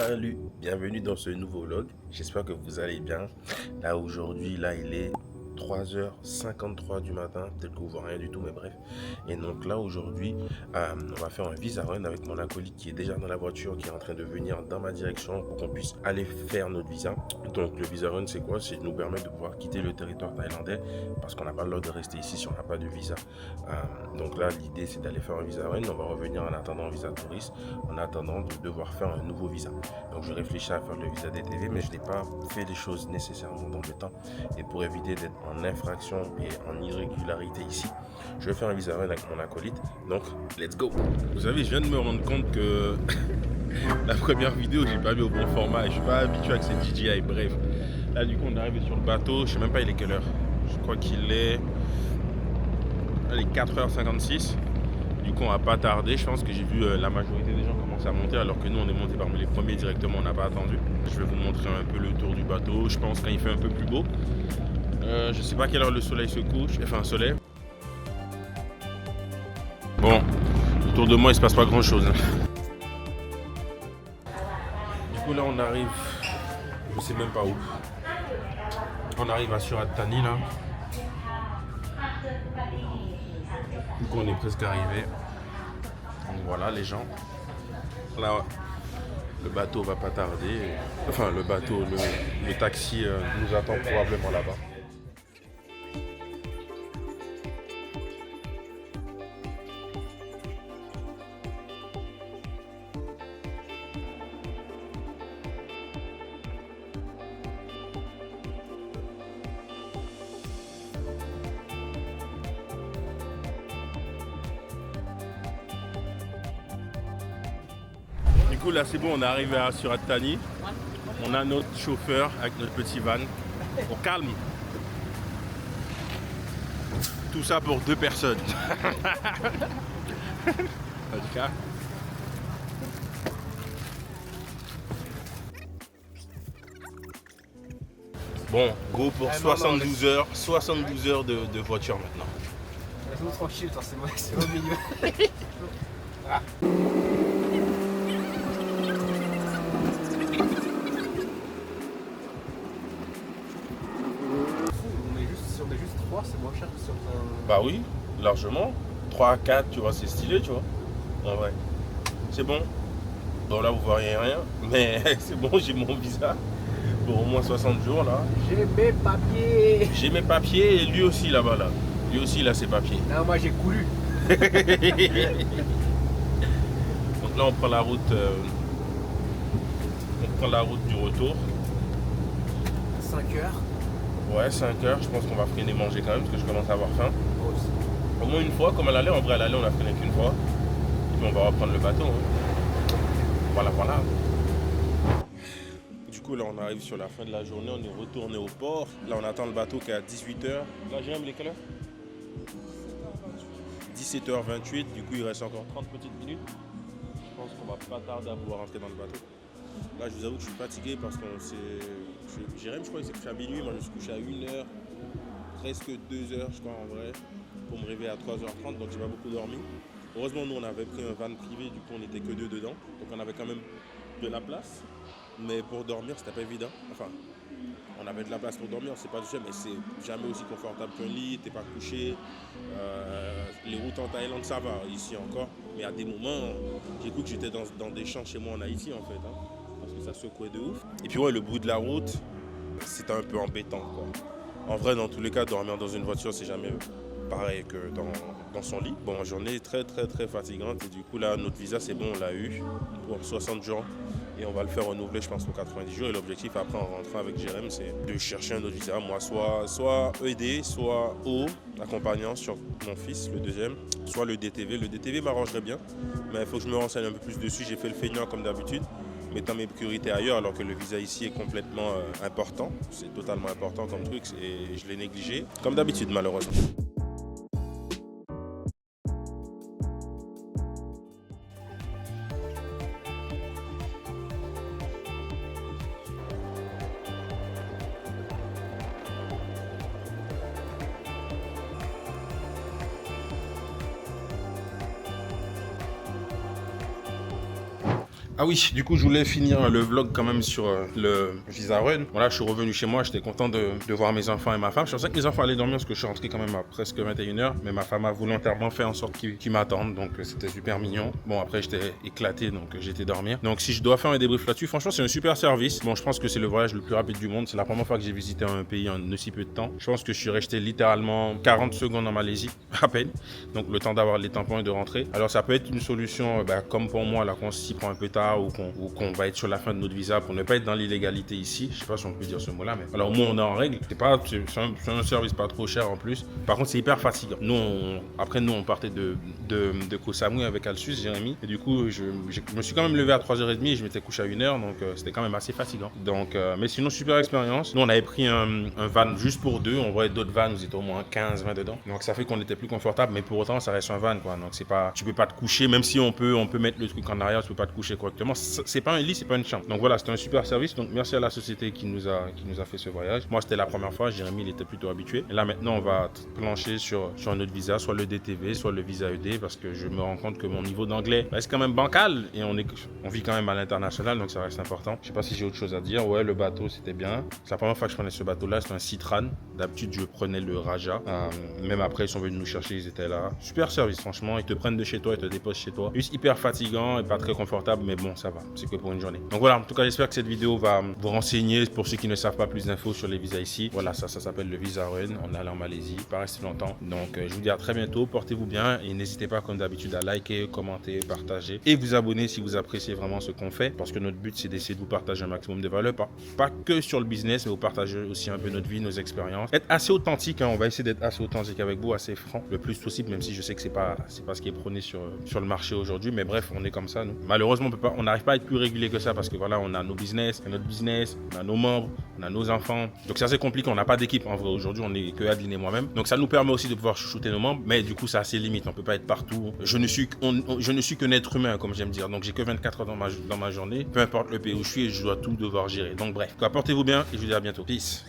Salut, bienvenue dans ce nouveau vlog. J'espère que vous allez bien. Là aujourd'hui, il est 3h53 du matin. Peut-être que vous ne voyez rien du tout, mais bref. Et donc là aujourd'hui, on va faire un visa run avec mon acolyte qui est déjà dans la voiture, qui est en train de venir dans ma direction pour qu'on puisse aller faire notre visa. Donc le visa run, c'est quoi? C'est nous permettre de pouvoir quitter le territoire thaïlandais parce qu'on n'a pas l'ordre de rester ici si on n'a pas de visa. Donc là, l'idée c'est d'aller faire un visa run. On va revenir en attendant un visa touriste, en attendant de devoir faire un nouveau visa. Donc je réfléchis à faire le visa DTV, mais je n'ai pas fait les choses nécessairement dans le temps. Et pour éviter d'être en infraction et en irrégularité ici, je vais faire un visa run avec mon acolyte. Donc let's go. Vous savez, je viens de me rendre compte que la première vidéo, j'ai pas mis au bon format. Je suis pas habitué avec cette DJI. Bref, là du coup on est arrivé sur le bateau. Je sais même pas il est quelle heure. Je crois qu'il est 4h56. Du coup on va pas tarder. Je pense que j'ai vu la majorité des gens commencer à monter, alors que nous on est monté parmi les premiers directement. On n'a pas attendu. Je vais vous montrer un peu le tour du bateau. Je pense quand il fait un peu plus beau. Je sais pas à quelle heure le soleil se couche. Enfin soleil. Bon, autour de moi il se passe pas grand chose. Du coup là on arrive, je sais même pas où. On arrive à Surat Thani là. Du coup on est presque arrivé. Donc voilà les gens. Là le bateau va pas tarder. Enfin le bateau, le taxi nous attend probablement là-bas. Du coup là c'est bon, on est arrivé à Surat Thani. On a notre chauffeur avec notre petit van. Au calme. Tout ça pour 2 personnes. En tout cas. Bon, go pour 72 heures. 72 heures de voiture maintenant. Laisse-nous tranquille, c'est au milieu. Ah. Si on est juste 3, c'est moins cher que si on prend un... Bah oui, largement. 3 à 4, tu vois, c'est stylé, tu vois. En vrai. C'est bon. Bon là vous voyez rien, mais c'est bon, j'ai mon visa pour au moins 60 jours là. J'ai mes papiers. J'ai mes papiers et lui aussi là-bas là. Lui aussi il a ses papiers. Non, moi j'ai couru. Donc là on prend la route du retour. 5 heures. Ouais, 5 heures, je pense qu'on va freiner manger quand même parce que je commence à avoir faim. Moi aussi. Au moins une fois, comme à l'aller, en vrai à l'aller on a freiné qu'une fois. Et puis on va reprendre le bateau. Hein. Voilà, voilà. Du coup là on arrive sur la fin de la journée, on est retourné au port. Là on attend le bateau qui est à 18h. Là j'ai les quelle heure 17h28, du coup il reste encore 30 petites minutes. Je pense qu'on va pas tarder à pouvoir rentrer dans le bateau. Là je vous avoue que je suis fatigué parce qu'on s'est... Jérém je crois qu'il s'est couché à minuit, moi je me suis couché à 1h, presque 2h je crois en vrai, pour me réveiller à 3h30, donc j'ai pas beaucoup dormi. Heureusement nous on avait pris un van privé, du coup on n'était que 2 dedans, donc on avait quand même de la place. Mais pour dormir c'était pas évident, enfin on avait de la place pour dormir, c'est pas du tout, mais c'est jamais aussi confortable qu'un lit, t'es pas couché. Les routes en Thaïlande ça va, ici encore, mais à des moments j'ai cru que j'étais dans des champs chez moi en Haïti en fait, hein, parce que ça secouait de ouf. Et puis ouais, le bruit de la route c'était un peu embêtant quoi. En vrai dans tous les cas dormir dans une voiture c'est jamais pareil que dans son lit. Bon, journée très fatigante et du coup là notre visa c'est bon, on l'a eu pour 60 jours. Et on va le faire renouveler, je pense, pour 90 jours. Et l'objectif, après, en rentrant avec Jérém, c'est de chercher un autre visa. Moi, soit ED, soit O, accompagnant sur mon fils, le deuxième, soit le DTV. Le DTV m'arrangerait bien, mais il faut que je me renseigne un peu plus dessus. J'ai fait le feignant comme d'habitude, mettant mes priorités ailleurs, alors que le visa ici est complètement important. C'est totalement important comme truc et je l'ai négligé, comme d'habitude, malheureusement. Ah oui, du coup, je voulais finir le vlog quand même sur le Visa Run. Voilà, je suis revenu chez moi, j'étais content de voir mes enfants et ma femme. Je pensais que mes enfants allaient dormir parce que je suis rentré quand même à presque 21h, mais ma femme a volontairement fait en sorte qu'ils m'attendent, donc c'était super mignon. Bon, après, j'étais éclaté, donc j'ai été dormir. Donc, si je dois faire un débrief là-dessus, franchement, c'est un super service. Bon, je pense que c'est le voyage le plus rapide du monde. C'est la première fois que j'ai visité un pays en aussi peu de temps. Je pense que je suis resté littéralement 40 secondes en Malaisie, à peine. Donc, le temps d'avoir les tampons et de rentrer. Alors, ça peut être une solution, comme pour moi, là, qu'on s'y prend un peu tard ou qu'on va être sur la fin de notre visa pour ne pas être dans l'illégalité ici. Je sais pas si on peut dire ce mot-là, mais alors au moins on est en règle. C'est un service pas trop cher en plus. Par contre, c'est hyper fatigant. Après, on partait de Koh Samui avec Alsus, Jérémy. Et du coup, je me suis quand même levé à 3h30 et je m'étais couché à 1h. Donc, c'était quand même assez fatigant. Donc, mais sinon, super expérience. Nous, on avait pris un van juste pour deux. On voyait d'autres vans, vous étiez au moins 15-20 dedans. Donc, ça fait qu'on était plus confortable. Mais pour autant, ça reste un van, quoi. Donc, c'est pas, tu peux pas te coucher, même si on peut mettre le truc en arrière, tu peux pas te coucher correctement. C'est pas un lit, c'est pas une chambre. Donc voilà, c'était un super service. Donc merci à la société qui nous a fait ce voyage. Moi, c'était la première fois. Jérémy, il était plutôt habitué. Et là, maintenant, on va plancher sur un autre visa, soit le DTV, soit le visa ED, parce que je me rends compte que mon niveau d'anglais reste quand même bancal et on vit quand même à l'international, donc ça reste important. Je sais pas si j'ai autre chose à dire. Ouais, le bateau, c'était bien. C'est la première fois que je prenais ce bateau-là. C'était un Citran. D'habitude, je prenais le Raja. Même après, ils sont venus nous chercher, ils étaient là. Super service, franchement. Ils te prennent de chez toi, ils te déposent chez toi. Juste hyper fatigant et pas très confortable, mais bon, ça va. C'est que pour une journée. Donc voilà, en tout cas, j'espère que cette vidéo va vous renseigner pour ceux qui ne savent pas plus d'infos sur les visas ici. Voilà, ça s'appelle le Visa Run. On est allé en Malaisie, pas resté longtemps. Donc, je vous dis à très bientôt. Portez-vous bien et n'hésitez pas, comme d'habitude, à liker, commenter, partager et vous abonner si vous appréciez vraiment ce qu'on fait. Parce que notre but, c'est d'essayer de vous partager un maximum de valeur. Pas que sur le business, mais vous partager aussi un peu notre vie, nos expériences. Être assez authentique, hein. On va essayer d'être assez authentique avec vous, assez franc, le plus possible, même si je sais que c'est pas ce qui est prôné sur le marché aujourd'hui. Mais bref, on est comme ça, nous. Malheureusement, on n'arrive pas à être plus régulier que ça parce que voilà, on a nos business, notre business, on a nos membres, on a nos enfants. Donc c'est assez compliqué, on n'a pas d'équipe en vrai. Aujourd'hui, on est que Adeline et moi-même. Donc ça nous permet aussi de pouvoir chouchouter nos membres, mais du coup, ça a ses limites. On peut pas être partout. Je ne suis qu'un être humain, comme j'aime dire. Donc j'ai que 24 heures dans ma journée. Peu importe le pays où je suis, je dois tout devoir gérer. Donc bref, portez-vous bien et je vous dis à bientôt. Peace.